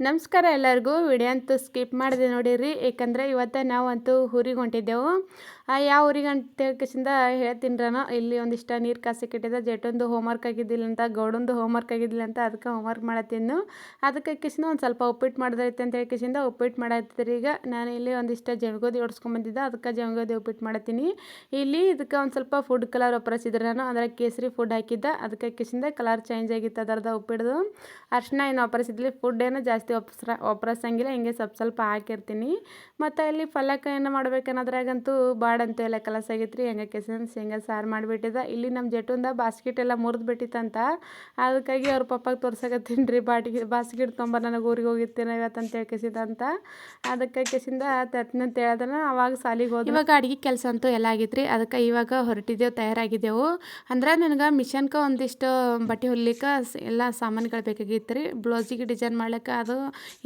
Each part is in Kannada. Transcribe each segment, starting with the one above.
ನಮಸ್ಕಾರ ಎಲ್ಲರಿಗೂ. ವಿಡಿಯೋ ಅಂತೂ ಸ್ಕಿಪ್ ಮಾಡಿದೆ ನೋಡಿರಿ, ಏಕೆಂದರೆ ಇವತ್ತು ನಾವಂತೂ ಊರಿಗೆ ಹೊಂಟಿದ್ದೆವು. ಯಾವ ಊರಿಗೆ ಅಂತ ಹೇಳ್ಕಿಸಿಂದ ಹೇಳ್ತೀನಿ ನಾನು. ಇಲ್ಲಿ ಒಂದಿಷ್ಟು ನೀರು ಕಾಸಕ್ಕಿಟ್ಟಿದ್ದೆ. ಜೆಟೊಂದು ಹೋಮ್ವರ್ಕ್ ಆಗಿದ್ದಿಲ್ಲ ಅಂತ, ಗೌಡಂದು ಹೋಮ್ವರ್ಕ್ ಆಗಿದ್ದಿಲ್ಲ ಅಂತ, ಅದಕ್ಕೆ ಹೋಮ್ವರ್ಕ್ ಮಾಡತ್ತೀನಿ. ಅದಕ್ಕೆ ಕಿಸಿಂದ ಒಂದು ಸ್ವಲ್ಪ ಉಪ್ಪಿಟ್ಟು ಮಾಡಿದೈತೆ ಅಂತ ಹೇಳ್ಕಿಸಿಂದ ಉಪ್ಪಿಟ್ಟು ಮಾಡತ್ತಿದ್ರಿ. ಈಗ ನಾನು ಇಲ್ಲಿ ಒಂದಿಷ್ಟು ಜವಗೋದಿ ಓಡಿಸ್ಕೊಂಬಂದಿದ್ದೆ, ಅದಕ್ಕೆ ಜವಗೋದಿ ಉಪ್ಪಿಟ್ಟು ಮಾಡತ್ತೀನಿ. ಇಲ್ಲಿ ಇದಕ್ಕೆ ಒಂದು ಸ್ವಲ್ಪ ಫುಡ್ ಕಲರ್ ಒಪ್ಪರಿಸಿದ್ರೆ ನಾನು, ಅದರ ಕೇಸರಿ ಫುಡ್ ಹಾಕಿದ್ದೆ. ಅದಕ್ಕೆ ಕಿಸಿಂದ ಕಲರ್ ಚೇಂಜ್ ಆಗಿತ್ತು ಅದರದ ಉಪ್ಪಿಡ್ದು. ಅರ್ಶಿನ ಏನು ಒಪ್ಪರಿಸಿದ್ಲಿ, ಫುಡ್ ಏನು ಜಾಸ್ತಿ ಒಪ್ಪರಿಸಂಗಿಲ್ಲ, ಹಿಂಗೆ ಸ್ವಲ್ಪ ಹಾಕಿರ್ತೀನಿ. ಮತ್ತು ಇಲ್ಲಿ ಪಲ್ಯಕ್ಕೆ ಏನು ಮಾಡ್ಬೇಕನ್ನೋದ್ರಾಗಂತೂ ಬಾಡಂತೂ ಎಲ್ಲ ಕಲಸ ಆಗೈತ್ರಿ. ಹೆಂಗೆ ಕೆಸನ್ ಶೇಂಗಾ ಸಾರು ಮಾಡಿಬಿಟ್ಟಿದ್ದ. ಇಲ್ಲಿ ನಮ್ಮ ಜೆಟುಂದ ಬಾಸ್ಕೆಟ್ ಎಲ್ಲ ಮುರಿದು ಬಿಟ್ಟಿತ್ತಂತ, ಅದಕ್ಕಾಗಿ ಅವ್ರ ಪಪ್ಪಾಗೆ ತೋರ್ಸಕತ್ತೀನಿ ರೀ. ಬಾಸ್ಕೆಟ್ ತೊಂಬ ನನಗೆ ಊರಿಗೆ ಹೋಗಿರ್ತೀನಿ ಇವತ್ತಂತ ಹೇಳ್ಕಿಸಿದಂತ. ಅದಕ್ಕೆ ಕೆಸಿಂದ ತತ್ತನಂತ ಹೇಳ್ದನ. ಅವಾಗ ಸಾಲಿಗೆ ಹೋದ. ಇವಾಗ ಅಡುಗೆ ಕೆಲಸ ಅಂತೂ ಎಲ್ಲ ಆಗಿತ್ರಿ. ಅದಕ್ಕೆ ಇವಾಗ ಹೊರಟಿದ್ದೆವು, ತಯಾರಾಗಿದ್ದೆವು. ಅಂದ್ರೆ ನನಗೆ ಮಿಷನ್ಗೆ ಒಂದಿಷ್ಟು ಬಟ್ಟೆ ಹೊಲಿಲಿಕ್ಕೆ ಎಲ್ಲ ಸಾಮಾನುಗಳು ಬೇಕಾಗಿತ್ತು ರೀ. ಬ್ಲೌಸಿಗೆ ಡಿಸೈನ್ ಮಾಡ್ಲಿಕ್ಕೆ ಅದು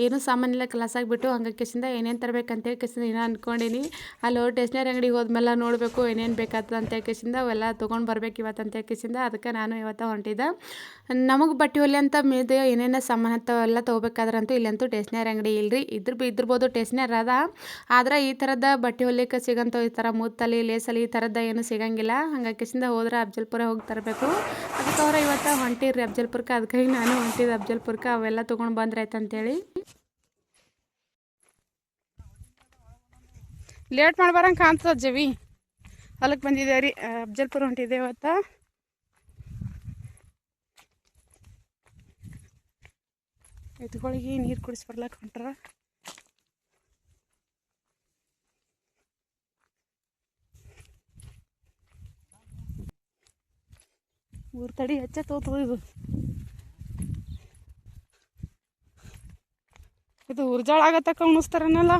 ಏನೂ ಸಾಮಾನೆಲ್ಲ ಕಲಸಾಗಿಬಿಟ್ಟು, ಹಂಗೆ ಕೆಸಿಂದ ಏನೇನು ತರಬೇಕಂತೇಳಿ ಕೆಸಿಂದ ಏನೋ ಅಂದ್ಕೊಂಡಿನಿ. ಅಲ್ಲಿ ಟೇಸ್ನರಿ ಅಂಗಡಿಗೆ ಹೋದ್ಮೇಲೆ ನೋಡಬೇಕು ಏನೇನು ಬೇಕಾಗ್ತದೆ ಅಂತ ಕೆಸಿಂದ ಅವೆಲ್ಲ ತೊಗೊಂಡು ಬರ್ಬೇಕು ಇವತ್ತು ಅಂತ ಕೆಸಿಂದ. ಅದಕ್ಕೆ ನಾನು ಇವತ್ತು ಹೊಂಟಿದ್ದೆ. ನಮಗೆ ಬಟ್ಟೆ ಹೊಲಿ ಅಂತ ಮೀದು ಏನೇನು ಸಾಮಾನು ಎಲ್ಲ ತೊಗೋಬೇಕಾದ್ರಂತೂ ಇಲ್ಲಂತೂ ಟೇಸ್ನರಿ ಅಂಗಡಿ ಇಲ್ಲರಿ. ಇದ್ದಿರ್ಬೋದು ಟೇಸ್ನರಿ ಅದ, ಆದ್ರೆ ಈ ಥರದ ಬಟ್ಟೆ ಹೊಲಿಕ್ಕೆ ಸಿಗಂತೂ ಈ ಥರ ಮುತ್ತಲಿ ಲೇಸಲಿ ಈ ಥರದ್ದು ಏನು ಸಿಗಂಗಿಲ್ಲ. ಹಂಗೆ ಕೆಸಿಂದ ಹೋದ್ರೆ ಅಫ್ಜಲ್ಪುರ ಹೋಗಿ ತರಬೇಕು. ಅದಕ್ಕೆ ಅವ್ರು ಇವತ್ತು ಹೊಂಟಿರ್ರಿ ಅಫ್ಜಲ್ಪುರಕ್ಕೆ. ಅದಕ್ಕಾಗಿ ನಾನು ಹೊಂಟಿದ್ದೆ ಅಫ್ಜಲ್ಪುರಕ್ಕೆ. ಅವೆಲ್ಲ ತೊಗೊಂಡು ಬಂದ್ರೆ ಆಯ್ತಂತೇಳಿ. ಲೇಟ್ ಮಾಡ್ಬಾರಂಗೆ ಕಾಣ್ತದ ಜವಿ. ಹೊಲಕ್ಕೆ ಬಂದಿದ್ದೇವೆ ರೀ, ಅಫ್ಜಲ್ಪುರ ಹೊಂಟಿದ್ದೆ ಇವತ್ತು. ಎತ್ತುಗಳಿಗೆ ನೀರು ಕುಡಿಸಿ ಬರ್ಲಕ್ಕೆ ಹೊಂಟ್ರ. ಊರ್ ತಡಿ ಹೆಚ್ಚೆ ತೋತದ ಇದು ಉರ್ಜಾಳ ಆಗತ್ತಕ್ಕ ಉಣಿಸ್ತಾರನಲ್ಲ.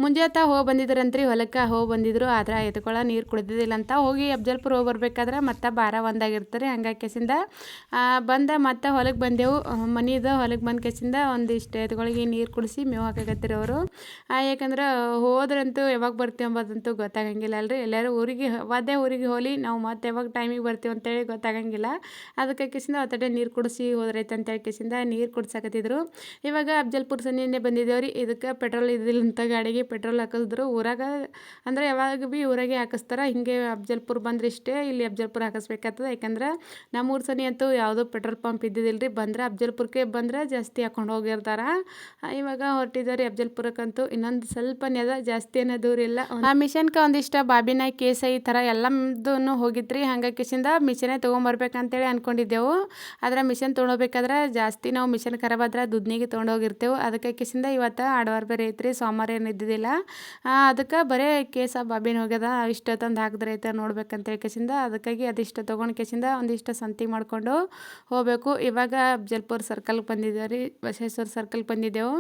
ಮುಂಜಾನೆ ಹೋಗಿ ಬಂದಿದ್ರಂತ್ರಿ ಹೊಲಕ್ಕೆ. ಹೋಗಿ ಬಂದಿದ್ರು, ಆದ್ರೆ ಎತ್ಕೊಳ ನೀರು ಕುಡ್ದಿದ್ದಿಲ್ಲ ಅಂತ ಹೋಗಿ ಅಫ್ಜಲ್ಪುರ ಹೋಗಿ ಬರ್ಬೇಕಾದ್ರೆ ಮತ್ತೆ ಬಾರ ಒಂದಾಗಿರ್ತಾರೆ. ಹಂಗಾಗಿ ಕೆಸಿಂದ ಬಂದ ಮತ್ತೆ ಹೊಲಕ್ಕೆ ಬಂದೆವು. ಮನಿದು ಹೊಲಕ್ಕೆ ಬಂದ ಕೆಸಿಂದ ಒಂದಿಷ್ಟು ಎತ್ಗಳಿಗೆ ನೀರು ಕುಡಿಸಿ ಮೇವು ಹಾಕಾಕತ್ತೀರಿ ಅವರು. ಯಾಕಂದ್ರೆ ಹೋದ್ರಂತೂ ಯಾವಾಗ ಬರ್ತೀವಿ ಅಂಬೋದಂತೂ ಗೊತ್ತಾಗಂಗಿಲ್ಲ ಅಲ್ರಿ. ಎಲ್ಲರೂ ಊರಿಗೆ ಹೋಲಿ ನಾವು ಮತ್ತೆ ಯಾವಾಗ ಟೈಮಿಗೆ ಬರ್ತೀವಿ ಅಂತೇಳಿ ಗೊತ್ತಾಗಂಗಿಲ್ಲ. ಅದಕ್ಕೆ ಕೆಸಿಂದ ಒತ್ತಡೆ ನೀರು ಕುಡಿಸಿ ಹೋದ್ರೈತೆ ಅಂತೇಳಿ ಕೆಸಿಂದ ನೀರು ಕುಡ್ಸಾಕತ್ತಿದ್ರು. ಇವಾಗ ಅಫ್ಜಲ್ಪುರ ಸನಿನೇ ಬಂದಿದ್ದೇವ್ರಿ. ಇದಕ್ಕೆ ಪೆಟ್ರೋಲ್ ಇದ್ದಿಲ್ಲ ಅಂತ ಗಾಡಿಗೆ ಪೆಟ್ರೋಲ್ ಹಾಕಿದ್ರು. ಊರಾಗ ಅಂದ್ರೆ ಯಾವಾಗ ಭೀ ಊರಾಗೆ ಹಾಕಿಸ್ತಾರೆ. ಹಿಂಗೆ ಅಫ್ಜಲ್ಪುರ ಬಂದ್ರೆ ಇಷ್ಟೇ ಇಲ್ಲಿ ಅಫ್ಜಲ್ಪುರ ಹಾಕಿಸ್ಬೇಕಾಗ್ತದೆ. ಯಾಕಂದ್ರೆ ನಮ್ಮೂರು ಸನಿ ಅಂತೂ ಯಾವುದೋ ಪೆಟ್ರೋಲ್ ಪಂಪ್ ಇದ್ದಿದ್ದಿಲ್ಲ ರೀ. ಬಂದ್ರೆ ಅಫ್ಜಲ್ಪುರಕ್ಕೆ ಬಂದ್ರೆ ಜಾಸ್ತಿ ಹಾಕೊಂಡು ಹೋಗಿರ್ತಾರೆ. ಇವಾಗ ಹೊರಟಿದ್ದಾರೆ ಅಫ್ಜಲ್ಪುರಕ್ಕಂತೂ. ಇನ್ನೊಂದು ಸ್ವಲ್ಪನೇ ಅದ, ಜಾಸ್ತಿ ಏನೋ ದೂರ ಇಲ್ಲ. ಆ ಮಿಷನ್ಗೆ ಒಂದಿಷ್ಟ ಬಾಬಿನ ಕೇಸ ಈ ಥರ ಎಲ್ಲದೂ ಹೋಗಿದ್ರಿ. ಹಂಗಾಗಿ ಕಿಸಿಂದ ಮಿಷನೇ ತೊಗೊಂಬರ್ಬೇಕಂತೇಳಿ ಅಂದ್ಕೊಂಡಿದ್ದೆವು. ಆದ್ರೆ ಮಿಷನ್ ತೊಗೊಳ್ಬೇಕಾದ್ರೆ ಜಾಸ್ತಿ ನಾವು ಮಿಷನ್ ಖರಾಬ್ ಆದ್ರೆ ದುಡ್ನಿಗೆ ತೊಗೊಂಡೋಗಿರ್ತೇವೆ. ಅದಕ್ಕೆ ಕಿಸಿಂದ ಇವತ್ತು ಆಡವಾರ ಬೇರೆ ಐತ್ರಿ, ಸೋಮವಾರ ಏನು ಇದ್ದಿದ್ದಿಲ್ಲ. ಅದಕ್ಕೆ ಬರೀ ಕೇಸ ಬಾಬಿನ ಹೋಗ್ಯದ, ಇಷ್ಟ ತಂದು ಹಾಕಿದ್ರೆ ಐತೆ ನೋಡ್ಬೇಕಂತೇಳಿ ಕೆಸಿಂದ. ಅದಕ್ಕಾಗಿ ಅದಿಷ್ಟು ತೊಗೊಂಡು ಕೆಸಿಂದ ಒಂದಿಷ್ಟು ಸಂತಿ ಮಾಡಿಕೊಂಡು ಹೋಗಬೇಕು. ಇವಾಗ ಅಫ್ಜಲ್ಪುರ ಸರ್ಕಲ್ಗೆ ಬಂದಿದ್ದೇವೆ ರೀ, ಬಸವೇಶ್ವರ ಸರ್ಕಲ್ಗೆ ಬಂದಿದ್ದೆವು.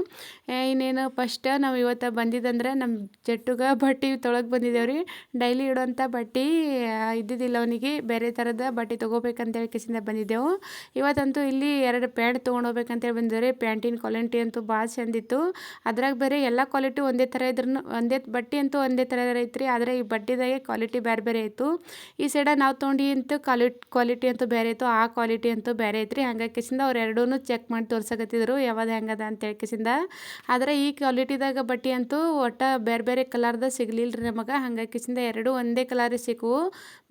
ಇನ್ನೇನು ಫಸ್ಟ್ ನಾವು ಇವತ್ತು ಬಂದಿದ್ದಂದ್ರೆ ನಮ್ಮ ಜಟ್ಟುಗೆ ಬಟ್ಟೆ ತೊಳಗೆ ಬಂದಿದ್ದೇವೆ ರೀ. ಡೈಲಿ ಇಡೋಂಥ ಬಟ್ಟೆ ಇದ್ದಿದ್ದಿಲ್ಲ ಅವನಿಗೆ, ಬೇರೆ ಥರದ ಬಟ್ಟೆ ತೊಗೋಬೇಕಂತೇಳಿ ಕೆಸಿಂದ ಬಂದಿದ್ದೆವು. ಇವತ್ತಂತೂ ಇಲ್ಲಿ 2 ಪ್ಯಾಂಟ್ ತೊಗೊಂಡೋಗ್ಬೇಕಂತೇಳಿ ಬಂದಿದ್ದೇವೆ ರೀ. ಪ್ಯಾಂಟಿನ ಕ್ವಾಲಿಟಿ ಅಂತೂ ಭಾಳ ಚಂದಿತ್ತು. ಅದ್ರಾಗ ಬೇರೆ ಎಲ್ಲ ಕ್ವಾಲಿಟಿ ಒಂದೇ ಥರ ಇದ್ರೂ ಬಟ್ಟೆ ಅಂತೂ ಒಂದೇ ಥರ ಐತ್ರಿ. ಆದರೆ ಈ ಬಟ್ಟೆದಾಗೆ ಕ್ವಾಲಿಟಿ ಬೇರೆ ಬೇರೆ ಇತ್ತು. ಈ ಸೈಡ ನಾವು ತೊಗೊಂಡು ಅಂತೂ ಕ್ವಾಲಿಟಿ ಅಂತೂ ಬೇರೆ ಇತ್ತು, ಆ ಕ್ವಾಲಿಟಿ ಅಂತೂ ಬೇರೆ ಐತ್ರಿ. ಹಂಗಾಗಿ ಕಿಸಿಂದ ಅವ್ರು ಎರಡೂ ಚೆಕ್ ಮಾಡಿ ತೋರ್ಸಕತ್ತಿದ್ರು ಯಾವ್ದು ಹೆಂಗದ ಅಂತೇಳಿ ಕಿಸಿಂದ. ಆದರೆ ಈ ಕ್ವಾಲಿಟಿದಾಗ ಬಟ್ಟೆ ಅಂತೂ ಒಟ್ಟು ಬೇರೆ ಬೇರೆ ಕಲರ್ದ ಸಿಗಲಿಲ್ಲ ರೀ ನಮಗೆ. ಹಂಗಾಗಿ ಕಿಸಿಂದ ಎರಡೂ ಒಂದೇ ಕಲರ್ ಸಿಕ್ಕವು.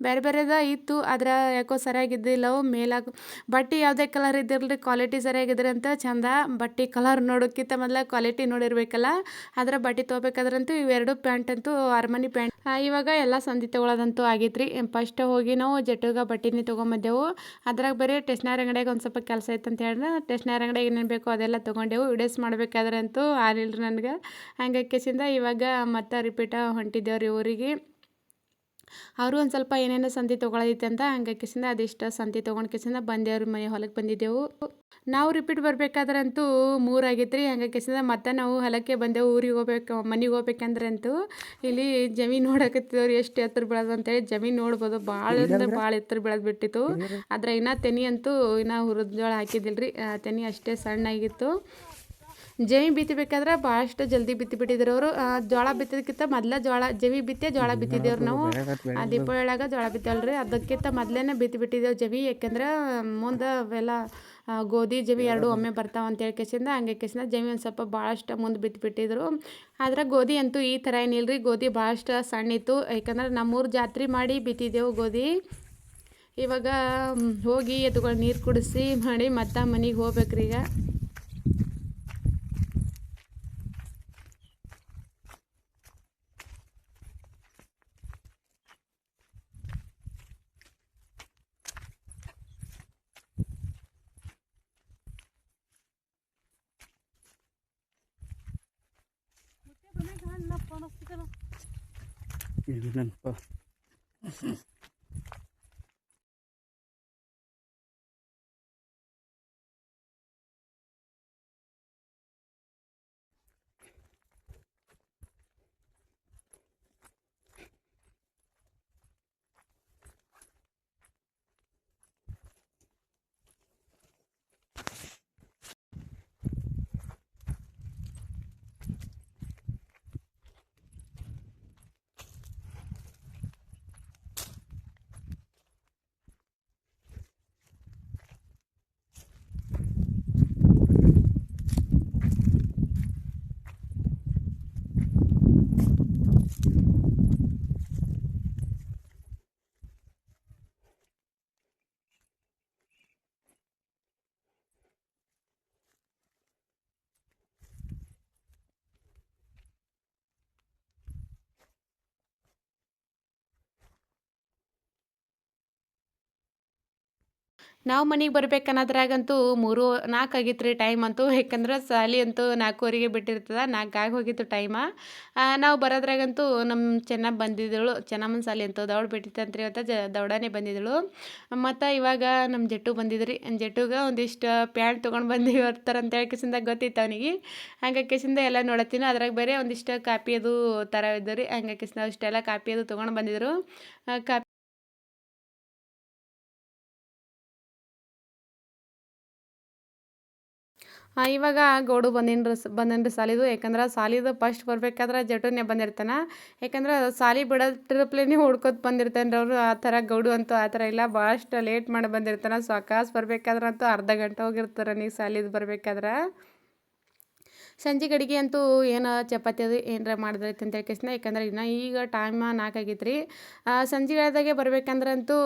ಬೇರೆ ಬೇರೆದ ಇತ್ತು, ಆದ್ರೆ ಯಾಕೋ ಸರಿಯಾಗಿದ್ದಿಲ್ಲ ಅವು. ಮೇಲಾಗ ಬಟ್ಟೆ ಯಾವುದೇ ಕಲರ್ ಇದ್ದಿರಲಿ, ಕ್ವಾಲಿಟಿ ಸರಿಯಾಗಿದ್ರೆ ಅಂತ ಚಂದ. ಬಟ್ಟೆ ಕಲರ್ ನೋಡೋಕ್ಕಿಂತ ಮೊದಲ ಕ್ವಾಲಿಟಿ ನೋಡಿರ್ಬೇಕಲ್ಲ. ಅದರ ಬಟ್ಟೆ ತೊಗೋಬೇಕಾದ್ರಂತೂ ಇವೆರಡು ಪ್ಯಾಂಟ್ ಅಂತೂ ಅರಮನೆ ಪ್ಯಾಂಟ್. ಇವಾಗ ಎಲ್ಲ ಸಂಧಿ ತೊಗೊಳೋದಂತೂ ಆಗೈತ್ರಿ. ಫಸ್ಟ್ ಹೋಗಿ ನಾವು ಜಟ್ಟುಗ ಬಟ್ಟೆನೇ ತೊಗೊಂಬಂದೆವು. ಅದ್ರಾಗ ಬರೀ ಟೇಸ್ನರಿ ಅಂಗಡಿಯಾಗ ಒಂದು ಸ್ವಲ್ಪ ಕೆಲಸ ಐತೆ ಅಂತ ಹೇಳಿ ಟೇಸ್ನರಿ ಅಂಗಡಿಯಾಗ ಏನೇನು ಬೇಕೋ ಅದೆಲ್ಲ ತೊಗೊಂಡೆವು. ವಿಡಿಯೋಸ್ ಮಾಡ್ಬೇಕಾದ್ರೆ ಅಂತೂ ಆಗಿಲ್ರಿ ನನಗೆ. ಹಂಗಾಗಿ ಕೆಸಿಂದ ಇವಾಗ ಮತ್ತೆ ರಿಪೀಟ ಹೊಂಟಿದ್ದೇವ್ರಿ ಊರಿಗೆ. ಅವರು ಒಂದು ಸ್ವಲ್ಪ ಏನೇನೋ ಸಂತಿ ತೊಗೊಳೈತೆ ಅಂತ ಹಂಗೆ ಕಿಸಿಂದ ಅದಿಷ್ಟು ಸಂತಿ ತೊಗೊಂಡು ಕಿಸಿಂದ ಬಂದೇವ್ರಿ ಮನೆ ಹೊಲಕ್ಕೆ ಬಂದಿದ್ದೆವು. ನಾವು ರಿಪೀಟ್ ಬರ್ಬೇಕಾದ್ರಂತೂ 3 ಆಗೈತೆ ರೀ. ಹಂಗೆ ಕಿಸಿಂದ ಮತ್ತೆ ನಾವು ಹೊಲಕ್ಕೆ ಬಂದೆವು. ಊರಿಗೆ ಹೋಗ್ಬೇಕು ಮನೆಗೆ ಹೋಗ್ಬೇಕಂದ್ರೆ ಅಂತೂ ಇಲ್ಲಿ ಜಮೀನು ನೋಡಕತ್ತಿದವ್ರು ಎಷ್ಟು ಎತ್ತರ ಬೆಳೆದು ಅಂತೇಳಿ. ಜಮೀನು ನೋಡ್ಬೋದು ಭಾಳ ಅಂದ್ರೆ ಭಾಳ ಎತ್ತರ ಬೆಳೆದು ಬಿಟ್ಟಿತ್ತು. ಆದರೆ ಇನ್ನೂ ತೆನಿ ಅಂತೂ ಇನ್ನೂ ಹುರಿದ ಜೋಳ ಹಾಕಿದ್ದಿಲ್ಲ ರೀ. ತೆನಿ ಅಷ್ಟೇ ಸಣ್ಣಾಗಿತ್ತು. ಜಮಿ ಬಿತ್ತಬೇಕಾದ್ರೆ ಭಾಳಷ್ಟು ಜಲ್ದಿ ಬಿತ್ತಿಬಿಟ್ಟಿದ್ರು ಅವರು. ಜೋಳ ಬಿತ್ತೋದಕ್ಕಿಂತ ಮೊದಲೇ ಜಮಿ ಬಿತ್ತೇ ಜೋಳ ಬಿತ್ತಿದ್ದೇವ್ರು ನಾವು. ದೀಪಾವಳಿ ಒಳಗೆ ಜೋಳ ಬಿತ್ತಲ್ರಿ, ಅದಕ್ಕಿಂತ ಮೊದಲೇ ಬಿತ್ತಿಬಿಟ್ಟಿದ್ದೇವೆ ಜಮಿ. ಯಾಕೆಂದ್ರೆ ಮುಂದೆ ಅವೆಲ್ಲ ಗೋಧಿ ಜಮಿ ಎರಡು ಒಮ್ಮೆ ಬರ್ತಾವೆ ಅಂತೇಳಿ ಕೆಸಿಂದ ಹಂಗೆ ಕೆಸಿಂದ ಜಮಿ ಒಂದು ಸ್ವಲ್ಪ ಭಾಳಷ್ಟು ಮುಂದೆ ಬಿತ್ತಿಬಿಟ್ಟಿದ್ರು. ಆದ್ರೆ ಗೋಧಿ ಅಂತೂ ಈ ಥರ ಏನಿಲ್ಲ ರೀ, ಗೋಧಿ ಭಾಳಷ್ಟು ಸಣ್ಣ ಇತ್ತು. ಯಾಕಂದ್ರೆ ನಮ್ಮೂರು ಜಾತ್ರೆ ಮಾಡಿ ಬಿತ್ತಿದ್ದೆವು ಗೋಧಿ. ಇವಾಗ ಹೋಗಿ ಎತ್ತುಗಳು ನೀರು ಕುಡಿಸಿ ಮಾಡಿ ಮತ್ತೆ ಮನೆಗೆ ಹೋಗ್ಬೇಕ್ರಿ ಈಗ. ನಾವು ಮನೆಗೆ ಬರ್ಬೇಕನ್ನೋದ್ರಾಗಂತೂ 3-4 ಆಗಿತ್ತು ರೀ ಟೈಮ್ ಅಂತೂ. ಯಾಕಂದ್ರೆ ಸಾಲಿ ಅಂತೂ 4:15ಗೆ ಬಿಟ್ಟಿರ್ತದೆ, 4 ಆಗಿ ಹೋಗಿತ್ತು ಟೈಮ. ನಾವು ಬರೋದ್ರಾಗಂತೂ ನಮ್ಮ ಚೆನ್ನಮ್ಮ ಬಂದಿದ್ದಳು. ಚೆನ್ನಮ್ಮನ ಸಾಲಿ ಅಂತೂ ದೌಡ್ ಬಿಟ್ಟಿತ್ತಂತ್ರಿ ಇವತ್ತು. ದೌಡನೇ ಬಂದಿದ್ದಳು. ಮತ್ತು ಇವಾಗ ನಮ್ಮ ಜಟ್ಟು ಬಂದಿದ್ರಿ. ಜಟ್ಟುಗೆ ಒಂದಿಷ್ಟು ಪ್ಯಾಂಟ್ ತೊಗೊಂಡು ಬಂದು ಬರ್ತಾರಂತೇಳಿ ಕಿಸಿಂದ ಗೊತ್ತಿತ್ತು ಅವನಿಗೆ. ಹಂಗೆ ಕಿಸಿಂದ ಎಲ್ಲ ನೋಡತ್ತೀನಿ. ಅದ್ರಾಗ ಬೇರೆ ಒಂದಿಷ್ಟು ಕಾಪಿ ಅದು ಥರ ಇದ್ದು ರೀ. ಹಂಗೆ ಕಿಸಿಂದ ಅಷ್ಟೆಲ್ಲ ಕಾಪಿ ಅದು ತೊಗೊಂಡು ಬಂದಿದ್ರು. ಕಾಪಿ ಇವಾಗ ಗೌಡು ಬಂದೇನ್ರಿ ಸಾಲಿದು. ಯಾಕಂದ್ರೆ ಸಾಲಿದು ಫಸ್ಟ್ ಬರ್ಬೇಕಾದ್ರೆ ಜಟುನೇ ಬಂದಿರ್ತಾನೆ. ಯಾಕಂದ್ರೆ ಸಾಲಿ ಬಿಡೋ ಟ್ರಿಪ್ಲೇನೆ ಹುಡ್ಕೋತ ಬಂದಿರ್ತಾನೆ ರೀ ಅವರು. ಆ ಥರ ಗೌಡು ಅಂತೂ ಆ ಥರ ಇಲ್ಲ, ಭಾಳಷ್ಟು ಲೇಟ್ ಮಾಡಿ ಬಂದಿರ್ತಾನೆ. ಸಾವಕಾಶ ಬರ್ಬೇಕಾದ್ರೆ ಅಂತೂ ಅರ್ಧ ಗಂಟೆ ಹೋಗಿರ್ತಾರೆ ನೀವು ಸಾಲಿದು ಬರ್ಬೇಕಾದ್ರೆ. ಸಂಜೆ ಕಡೆಗೆ ಅಂತೂ ಏನು ಚಪಾತಿ ಅದು ಏನರ ಮಾಡಿದ್ರೈತೆ ಅಂತೇಳಿ ಕೇಸಿಂದ. ಯಾಕಂದ್ರೆ ಇನ್ನು ಈಗ ಟೈಮ 4 ಆಗೈತೆ ರೀ. ಸಂಜೆ ವೇಳೆದಾಗೆ ಬರ್ಬೇಕಂದ್ರಂತೂ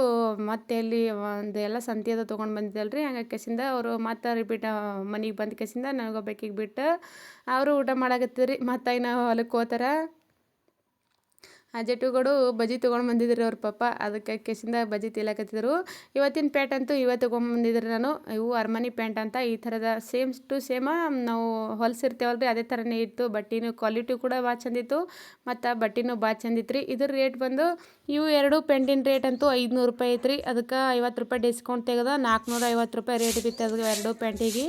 ಮತ್ತೆ ಎಲ್ಲಿ ಒಂದು ಎಲ್ಲ ಸಂತಿ ಅದು ತೊಗೊಂಡು ಬಂದಿದ್ದಲ್ಲ ರೀ. ಹಂಗಾಗಿ ಕೇಸಿಂದ ಅವರು ಮತ್ತೆ ರಿಪೀಟ್ ಮನೆಗೆ ಬಂದ ಕೇಸಿಂದ ನನಗೊಬ್ಬಾಕಿಗೆ ಬಿಟ್ಟು ಅವರು ಊಟ ಮಾಡಾಕತ್ತಿದ್ರಿ. ಮತ್ತು ಇನ್ನು ಹೊಲಕ್ಕೆ ಹೋಗ್ತಾರೆ. ಜಟ್ಟುಗಳು ಬಜ್ಜಿ ತೊಗೊಂಡು ಬಂದಿದ್ರು ಅವ್ರ ಪಾಪ. ಅದಕ್ಕೆ ಕೇಸಿಂದ ಬಜ್ಜಿ ತಿನ್ನಕತ್ತಿದ್ರು. ಇವತ್ತಿನ ಪ್ಯಾಂಟ್ ಅಂತೂ ಇವತ್ತು ತೊಗೊಂಬಂದಿದ್ರಿ ನಾನು. ಇವು ಅರಮನೆ ಪ್ಯಾಂಟ್ ಅಂತ ಈ ಥರದ ಸೇಮ್ ಟು ಸೇಮ ನಾವು ಹೊಲ್ಸಿರ್ತೇವಲ್ಲ ರೀ, ಅದೇ ಥರನೇ ಇತ್ತು. ಬಟ್ಟೆನೂ ಕ್ವಾಲಿಟಿ ಕೂಡ ಭಾಳ ಚಂದಿತ್ತು ಮತ್ತು ಬಟ್ಟೆನೂ ಭಾಳ ಚಂದಿತ್ತು ರೀ. ಇದ್ರ ರೇಟ್ ಬಂದು ಇವು 2 ಪ್ಯಾಂಟಿನ ರೇಟ್ ಅಂತೂ 500 ರೂಪಾಯಿ ಐತ್ರಿ. ಅದಕ್ಕೆ 50 ರೂಪಾಯಿ ಡಿಸ್ಕೌಂಟ್ ತೆಗೆದ 450 ರೂಪಾಯಿ ರೇಟ್ ಬಿತ್ತು ಅದು 2 ಪ್ಯಾಂಟಿಗೆ.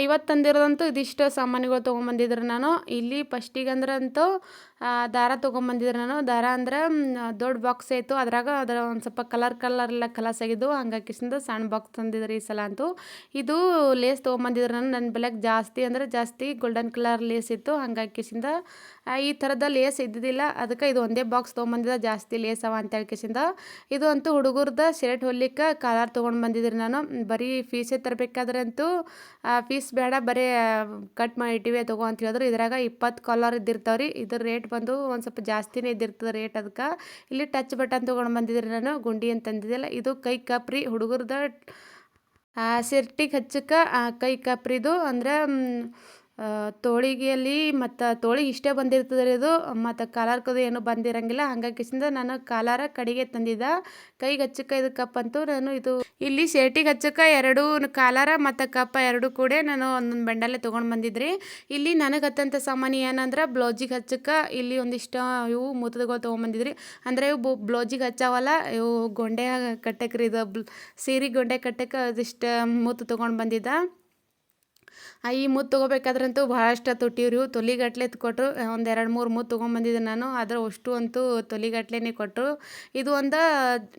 ಇವತ್ತು ತಂದಿರೋದಂತೂ ಇದಿಷ್ಟು ಸಾಮಾನುಗಳು ತೊಗೊಂಬಂದಿದ್ರು ನಾನು. ಇಲ್ಲಿ ಫಸ್ಟಿಗೆ ಅಂದ್ರಂತೂ ದಾರ ತೊಗೊಂಬಂದಿದ್ರು ನಾನು. ದಾರ ಅಂದ್ರೆ ದೊಡ್ಡ ಬಾಕ್ಸ್ ಇತ್ತು, ಅದ್ರಾಗ ಅದರ ಒಂದು ಸ್ವಲ್ಪ ಕಲರ್ ಎಲ್ಲ ಕಲರ್ಸ್ ಆಗಿದ್ದು, ಹಂಗಾಕಿಸಿಂದ ಸಣ್ಣ ಬಾಕ್ಸ್ ತಂದಿದ್ರು ಈ ಸಲ ಅಂತೂ. ಇದು ಲೇಸ್ ತೊಗೊಂಬಂದಿದ್ರು ನಾನು. ನನ್ನ ಬೆಲೆಗೆ ಜಾಸ್ತಿ ಗೋಲ್ಡನ್ ಕಲರ್ ಲೇಸ್ ಇತ್ತು, ಹಂಗಾಕಿಸಿಂದ ಈ ಥರದ ಲೇಸ್ ಇದ್ದಿದ್ದಿಲ್ಲ, ಅದಕ್ಕೆ ಇದು ಒಂದೇ ಬಾಕ್ಸ್ ತೊಗೊಂಬಂದಿದ್ದ, ಜಾಸ್ತಿ ಲೇಸ್ ಅವ ಅಂತ ಹೇಳ್ಕಿಸಿಂದ. ಇದು ಅಂತೂ ಹುಡುಗರ್ದು ಶರ್ಟ್ ಹೊಲಿಕ್ಕೆ ಕಾಲರ್ ತೊಗೊಂಡು ಬಂದಿದ್ರಿ ನಾನು. ಬರೀ ಫೀಸೇ ತರಬೇಕಾದ್ರೆ ಅಂತೂ ಫೀಸ್ ಬೇಡ, ಬರೀ ಕಟ್ ಮಾಡಿ ಇಟ್ಟಿವೆ ತೊಗೊ ಅಂತ ಹೇಳಿದ್ರು. ಇದ್ರಾಗ 20 ಕಾಲರ್ ಇದ್ದಿರ್ತಾವ್ರಿ. ಇದ್ರ ರೇಟ್ ಬಂದು ಒಂದು ಸ್ವಲ್ಪ ಜಾಸ್ತಿನೇ ಇದ್ದಿರ್ತದೆ ರೇಟ್. ಅದಕ್ಕೆ ಇಲ್ಲಿ ಟಚ್ ಬಟನ್ ತೊಗೊಂಡು ಬಂದಿದ್ರಿ ನಾನು, ಗುಂಡಿ ಅಂತಂದಿದ್ದಿಲ್ಲ. ಇದು ಕೈ ಕಪ್ರಿ ಹುಡುಗರ್ದ ಶರ್ಟಿಗೆ ಹಚ್ಚಕ್ಕೆ ಕೈ ಕಪ್ರಿದು ಅಂದ್ರೆ ತೋಳಿಗೆಯಲ್ಲಿ ಮತ್ತು ತೋಳಿಗೆ ಇಷ್ಟೇ ಬಂದಿರ್ತದೆ ರೀ ಇದು, ಮತ್ತು ಕಾಲರ್ಕದು ಏನೂ ಬಂದಿರಂಗಿಲ್ಲ. ಹಂಗಾಕಿಸಿಂದ ನಾನು ಕಾಲಾರ ಕಡೆಗೆ ತಂದಿದ್ದ. ಕೈಗೆ ಹಚ್ಚಕ್ಕೆ ಇದು ಕಪ್ ಅಂತೂ ನಾನು ಇದು ಇಲ್ಲಿ ಶರ್ಟಿಗೆ ಹಚ್ಚಕ್ಕೆ 2 ಕಾಲಾರ ಮತ್ತು ಕಪ್ 2 ಕೂಡ ನಾನು ಒಂದೊಂದು ಬಂಡಲ್ಲೇ ತೊಗೊಂಡು ಬಂದಿದ್ರಿ. ಇಲ್ಲಿ ನನಗೆ ಹತ್ತಂಥ ಸಾಮಾನು ಏನಂದ್ರೆ ಬ್ಲೌಸಿಗೆ ಹಚ್ಚಕ್ಕೆ ಇಲ್ಲಿ ಒಂದಿಷ್ಟು ಇವು ಮುತ್ತುಗಳು ತೊಗೊಂಬಂದಿದ್ರಿ. ಅಂದರೆ ಇವು ಬ್ಲೌಸಿಗೆ ಹಚ್ಚಾವಲ್ಲ, ಇವು ಗೊಂಡೆ ಕಟ್ಟಕ್ಕೆ ರೀ, ಇದು ಸೀರೆ ಗೊಂಡೆ ಕಟ್ಟಕ್ಕೆ ಅದಿಷ್ಟು ಮುತ್ತು ತೊಗೊಂಡು ಬಂದಿದ್ದ. ಈ ಮುತ್ತು ತೊಗೋಬೇಕಾದ್ರಂತೂ ಭಾಳಷ್ಟು ತೊಟ್ಟಿವ್ರಿ. ತೊಲಿಗಟ್ಲೆ ಕೊಟ್ಟರು, ಒಂದು 2-3 ಮುತ್ತು ತೊಗೊಂಬಂದಿದ್ದೆ ನಾನು. ಆದರೆ ಅಷ್ಟು ಅಂತೂ ತೊಲಿಗಟ್ಲೆನೇ ಕೊಟ್ಟರು. ಇದು ಒಂದು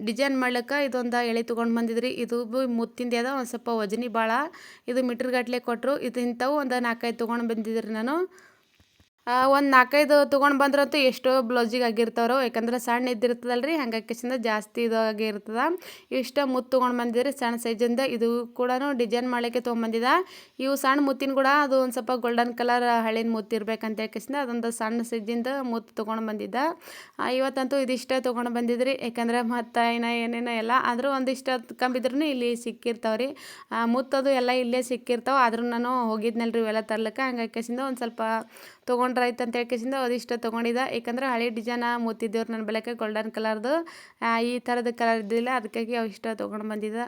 ಡಿಸೈನ್ ಮಾಡ್ಲಿಕ್ಕೆ ಇದೊಂದು ಎಳೆ ತೊಗೊಂಡು ಬಂದಿದ್ರಿ. ಇದು ಮುತ್ತಿಂದ ಅದ, ಒಂದು ಸ್ವಲ್ಪ ವಜನಿ ಭಾಳ. ಇದು ಮೀಟ್ರ್ಗಟ್ಲೆ ಕೊಟ್ಟರು. ಇದು ಇಂಥವು ಒಂದು 4-5 ತೊಗೊಂಡು ಬಂದಿದ್ರಿ ನಾನು. ಒಂದು 4-5 ತೊಗೊಂಡು ಬಂದ್ರಂತೂ ಎಷ್ಟೋ ಬ್ಲೌಸಿಗೆ ಆಗಿರ್ತಾವ್ರು, ಯಾಕಂದ್ರೆ ಸಣ್ಣ ಇದ್ದಿರ್ತದಲ್ರಿ, ಹಂಗಾಕಿಸಿಂದ ಜಾಸ್ತಿ ಇದಾಗಿರ್ತದೆ. ಇಷ್ಟ ಮುತ್ತು ತೊಗೊಂಡು ಬಂದಿದ್ರಿ ಸಣ್ಣ ಸೈಜಿಂದ. ಇದು ಕೂಡ ಡಿಸೈನ್ ಮಾಡಲಿಕ್ಕೆ ತೊಗೊಂಬಂದಿದ್ದ. ಇವು ಸಣ್ಣ ಮುತ್ತಿನ ಕೂಡ ಅದು ಒಂದು ಸ್ವಲ್ಪ ಗೋಲ್ಡನ್ ಕಲರ್ ಹಳಿನ ಮುತ್ತು ಇರ್ಬೇಕಂತ ಹೇಳ್ಕಿಸಿಂದ ಅದೊಂದು ಸಣ್ಣ ಸೈಜಿಂದ ಮುತ್ತು ತೊಗೊಂಡು ಬಂದಿದ್ದ. ಇವತ್ತಂತೂ ಇದಿಷ್ಟ ತೊಗೊಂಡು ಬಂದಿದ್ರಿ, ಯಾಕಂದ್ರೆ ಮತ್ತು ಏನೇನೋ ಎಲ್ಲ ಆದರೂ ಒಂದಿಷ್ಟು ಕಂಬಿದ್ರೂ ಇಲ್ಲಿ ಸಿಕ್ಕಿರ್ತಾವ್ರಿ. ಮುತ್ತದು ಎಲ್ಲ ಇಲ್ಲೇ ಸಿಕ್ಕಿರ್ತಾವೆ. ಆದರೂ ನಾನು ಹೋಗಿದ್ನಲ್ರಿ ಇವೆಲ್ಲ ತರ್ಲಿಕ್ಕೆ, ಹಂಗಾಕಿಸಿಂದ ಒಂದು ಸ್ವಲ್ಪ ತೊಗೊಂಡ್ರಾಯ್ತು ಅಂತ ಹೇಳ್ಕಿಸಿಂದ ಅದಿಷ್ಟು ತೊಗೊಂಡಿದ್ದ. ಯಾಕಂದ್ರೆ ಹಳೆ ಡಿಸೈನ ಮುತ್ತಿದ್ದೇವ್ರು ನನ್ನ ಬೆಳಕ್ಕೆ ಗೋಲ್ಡನ್ ಕಲರ್ದು, ಈ ಥರದ ಕಲರ್ ಇದ್ದಿಲ್ಲ, ಅದಕ್ಕಾಗಿ ಅವು ಇಷ್ಟ ತೊಗೊಂಡು ಬಂದಿದ್ದ.